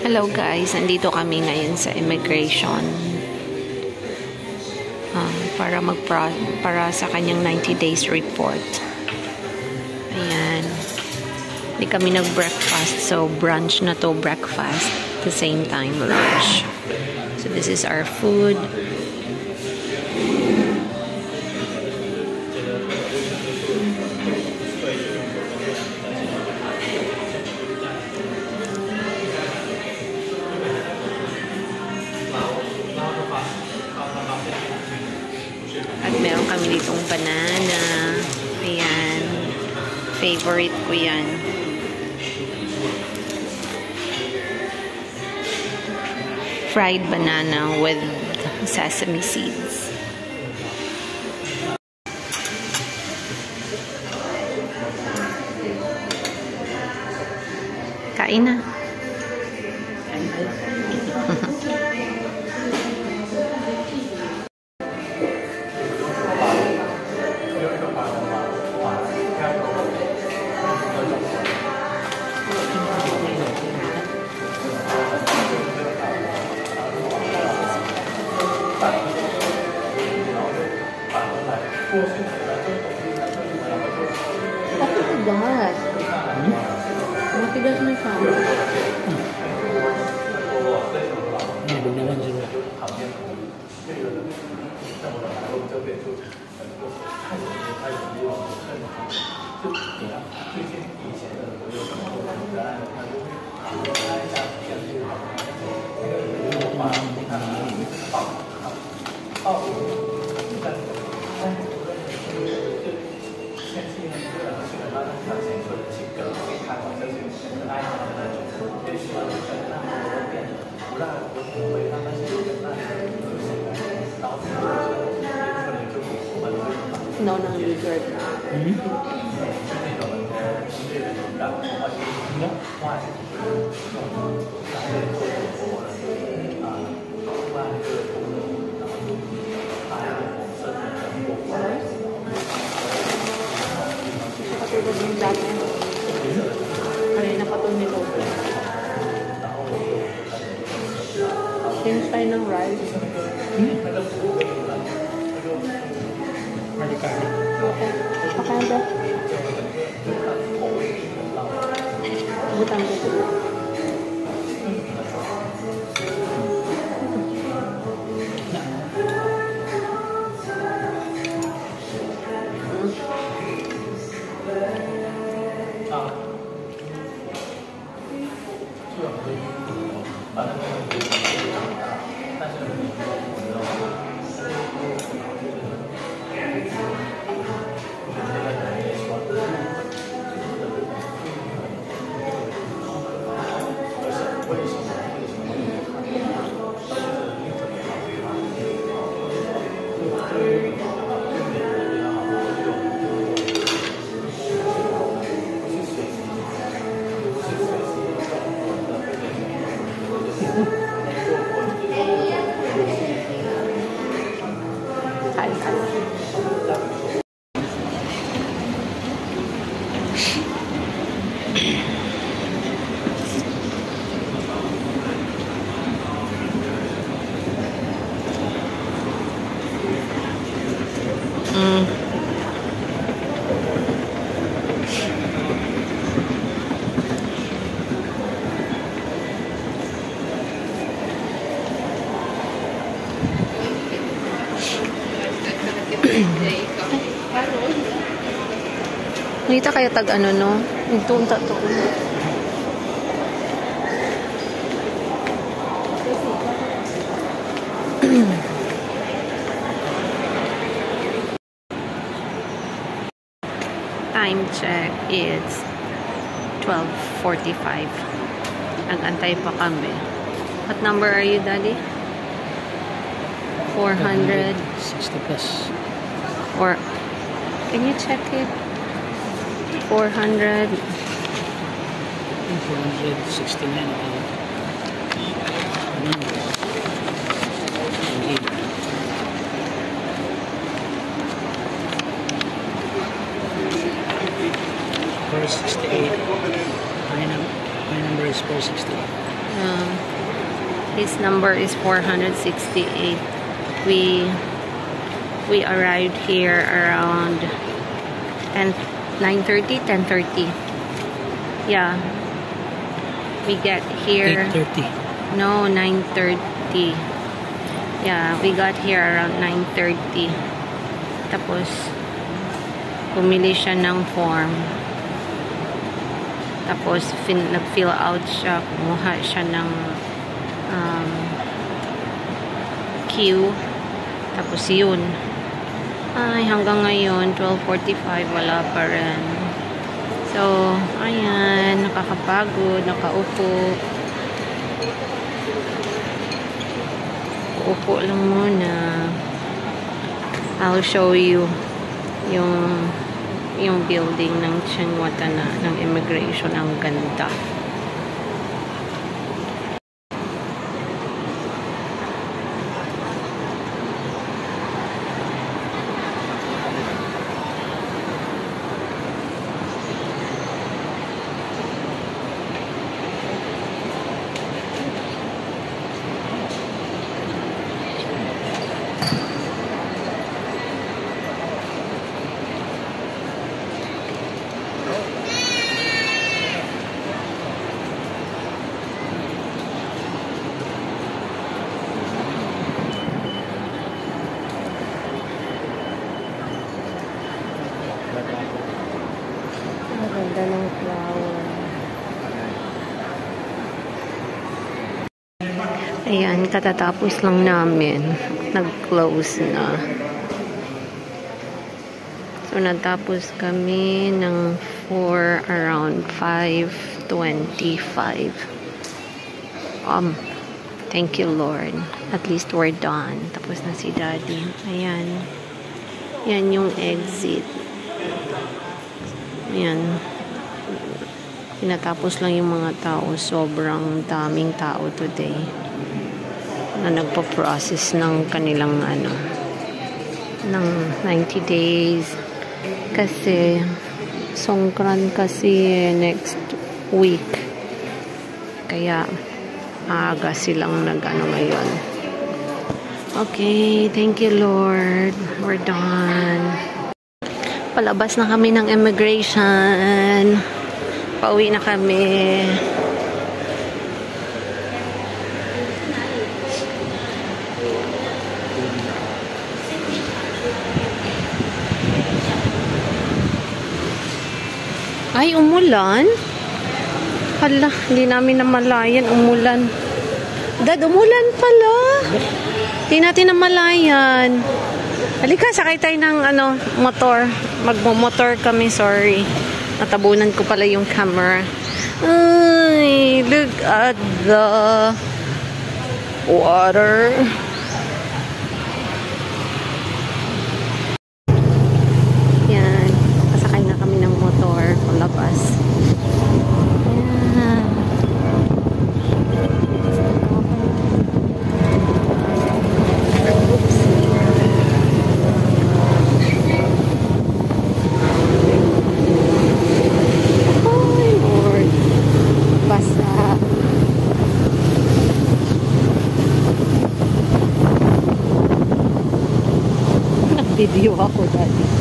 Hello guys, nandito kami ngayon sa immigration para sa kanyang 90 days report. Ayan. Hindi kami nag-breakfast, so brunch na to, breakfast at the same time lunch. So this is our food. At meron kami ditong banana. Ayan. Favorite ko yan. Fried banana with sesame seeds. Kain na. Matigas. Matigas na siya. Hindi naman sila. No, ng lizard. Katulad yung dati. Kanina pa ito nito. Change tayo ng rice. Malikari. Okay. Pakanda. Butang ko ito. Nita kaya tag ano no? Nagtunta to. Time check is 12:45. Nag-antay pa kami. What number are you, Daddy? 400 60 plus. Or can you check it? 400 468. My number is 468. His number is 468. We arrived here around 9:30, 10:30. Yeah. We get here 8:30. No, 9:30. Yeah, we got here around 9:30. Tapos bumili siya ng form. Tapos nag-fill out siya, kumuha siya ng queue. Tapos yun. Ay, hanggang ngayon 12:45 wala pa rin. So, ayan, nakakapagod, nakaupo. Upo lang muna. I'll show you yung building ng Chinwatana ng immigration. Ang ganda. Ang ganda ng flower. Ayan, katatapos lang namin. Nag-close na. So, natapos kami ng around 5:25. Thank you, Lord. At least we're done. Tapos na si Daddy. Ayan. Yan yung exit. Ayan. Pinatapos lang yung mga tao. Sobrang daming tao today na nagpo-process ng kanilang ng 90 days. Kasi Songkran kasi next week. Kaya aga silang ngayon. Okay, thank you, Lord. We're done. Palabas na kami ng immigration. Pauwi na kami. Ay, umulan? Hala, hindi namin namalayan. Umulan. Dad, umulan pala. Hindi natin namalayan. Halika, sakay tayo ng motor. Magmo-motor kami, sorry. Natabunan ko pala yung camera. Ay, look at the water. Yan. Pasakay na kami ng motor. Palabas. Yan. Video ako dati.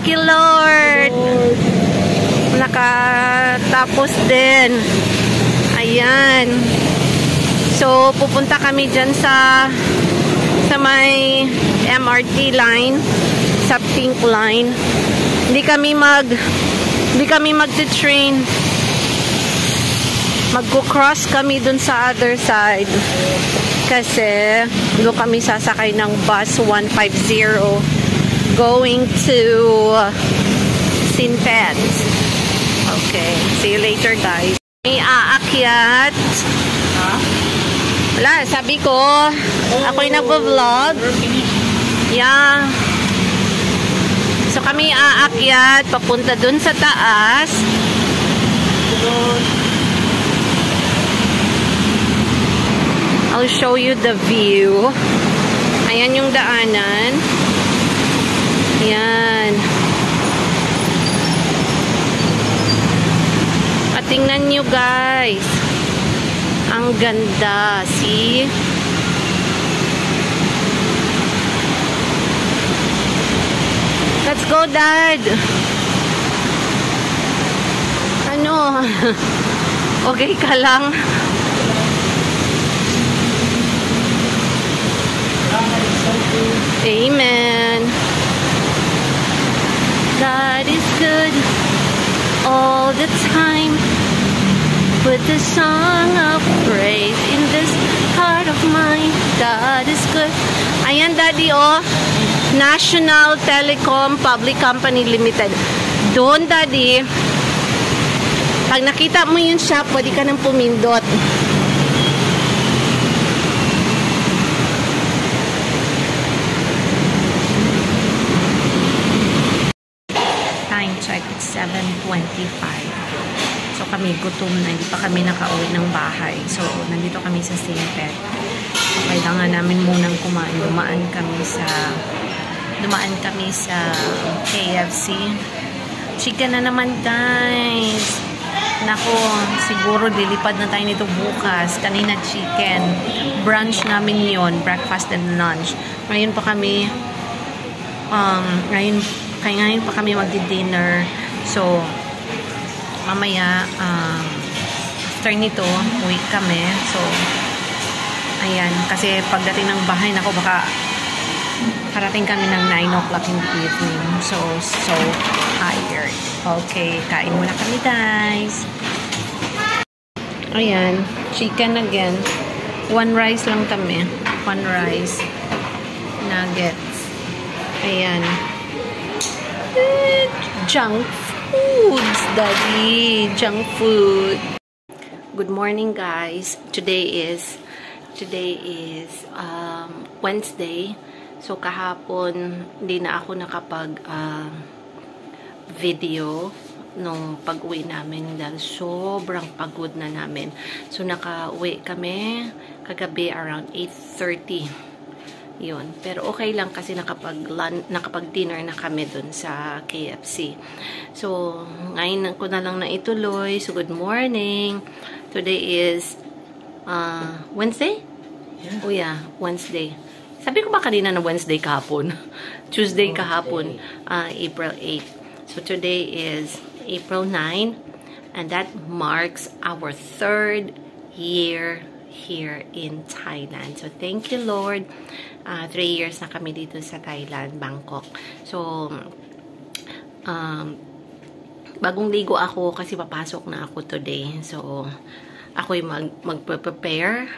Thank you, Lord. Nakatapos din. Ayan. So, pupunta kami dyan sa may MRT line, sa Pink Line. Hindi kami magte-train. Magko-cross kami dun sa other side. Kasi doon kami sasakay ng bus 150 going to St. Ped's. Okay. See you later, guys. May aakyat. Wala, sabi ko, ako'y nagvo-vlog. Yeah. So kami aakyat papunta dun sa taas. I'll show you the view. Ayan yung daanan. Ayan. At tingnan nyo, guys. Ang ganda. See? Let's go, Dad. Ano? Okay ka lang? Amen. God is good all the time. Put the song of praise in this heart of mine. God is good. Ayan, Daddy, oh. National Telecom Public Company Limited. Doon, Daddy. Pag nakita mo yung shop, pwede ka nang pumindot. Time check, it's 7:25. So kami gutom na, hindi pa kami nakauwi ng bahay. So nandito kami sa St. Pet. Kailangan namin munang kumain. Dumaan kami sa KFC. Chicken na naman, guys. Nako, siguro dilipad na tayo nito bukas. Kanina chicken. Brunch namin yon, breakfast and lunch. Ngayon pa kami ngayon pa kami magdi-dinner. So mamaya after nito uwi kami. So ayan, kasi pagdating ng bahay nako baka parating kami ng 9 o'clock in the evening. So tired. Okay, kain muna kami, guys. Ayan, chicken again. One rice lang kami. One rice. Nuggets. Ayan. Junk foods, Daddy. Junk food. Good morning, guys. Today is Wednesday. So kahapon hindi na ako nakapag video nung pag-uwi namin dahil sobrang pagod na namin. So naka-uwi kami kagabi around 8:30. Yun. Pero okay lang kasi nakapag-dinner na kami dun sa KFC. So ngayon ko na lang na ituloy. So good morning. Today is Wednesday? Yeah. Oh yeah, Wednesday. Sabi ko ba kanina na Wednesday kahapon? Tuesday kahapon, April 8. So today is April 9, and that marks our 3rd year here in Thailand. So thank you, Lord. 3 years na kami dito sa Thailand, Bangkok. So bagong ligo ako kasi papasok na ako today. So ako'y mag-prepare.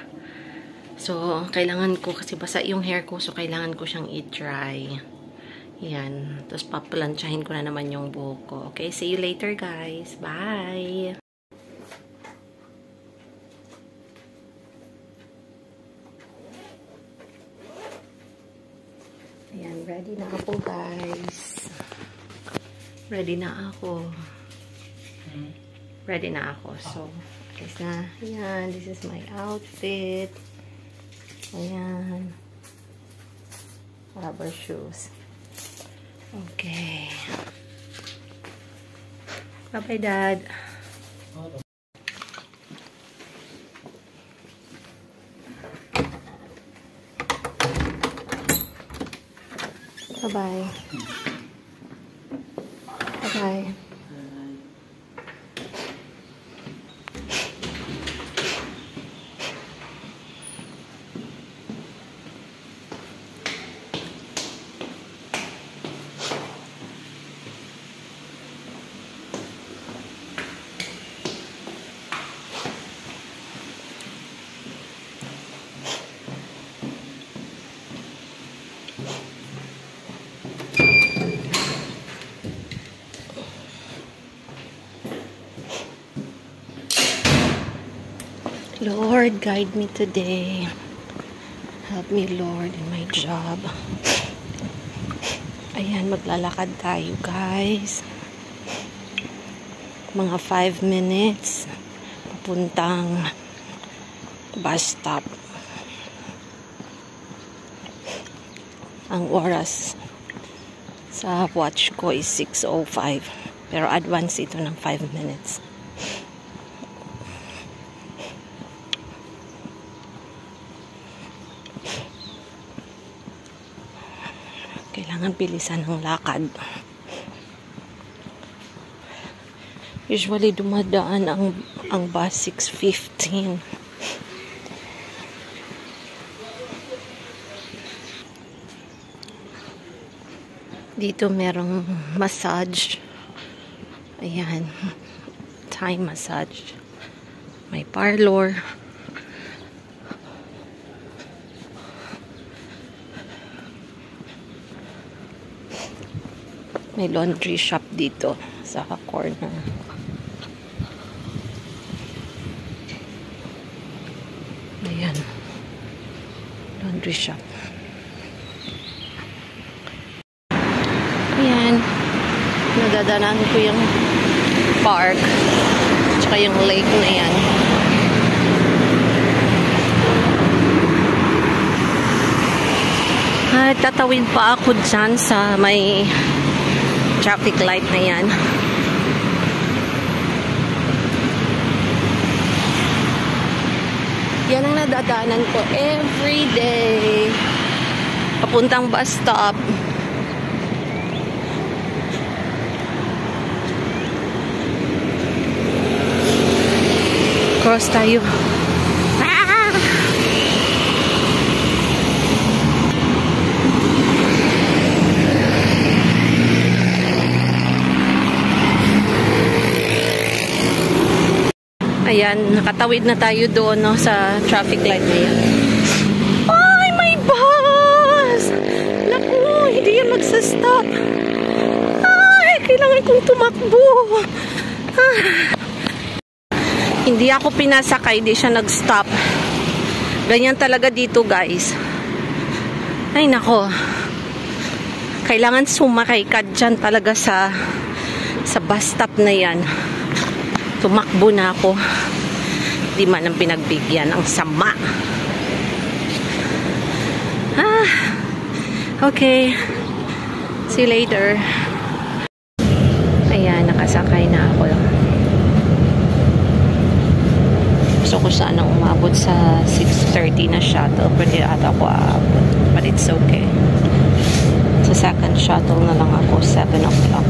So, kailangan ko, kasi basa yung hair ko, so kailangan ko siyang i-dry. Yan. Tapos, paplansyahin ko na naman yung buhok ko. Okay? See you later, guys. Bye! Ayan. Ready na ako, guys. Ready na ako. Ready na ako. So, guys na. Ayan. This is my outfit. Ayan. Rubber shoes. Okay. Bye-bye, Dad. Bye-bye. Hi. Lord, guide me today. Help me, Lord, in my job. Ayan, maglalakad tayo, guys. Mga 5 minutes. Papuntang bus stop. Ang oras sa watch ko is 6:05. Pero advance ito ng 5 minutes. Kailangan bilisan ng lakad. Usually dumadaan ang bus 6:15. Dito merong massage. Ayan. Thai massage. May parlor. May laundry shop dito sa corner. Ayan. Laundry shop. Ayan. Nadadaanan ko yung park. Tsaka yung lake na yan. At tatawid pa ako dyan sa may traffic light na yan. Yan ang nadadaanan ko every day. Papuntang bus stop. Cross tayo. Ayan, nakatawid na tayo doon, no, sa traffic light na yan. Ay, may bus! Naku, hindi yan magsastop. Ay, kailangan kong tumakbo. Ah. Hindi ako pinasakay, di siya nag-stop. Ganyan talaga dito, guys. Ay, nako. Kailangan sumakay ka dyan talaga sa bus stop na yan. Tumakbo na ako. Di man ang pinagbigyan. Ang sama. Okay. See you later. Ayan, nakasakay na ako. Gusto ko sanang umabot sa 6:30 na shuttle. Pwede ata ako aabot. But it's okay. Sa second shuttle na lang ako, 7 o'clock.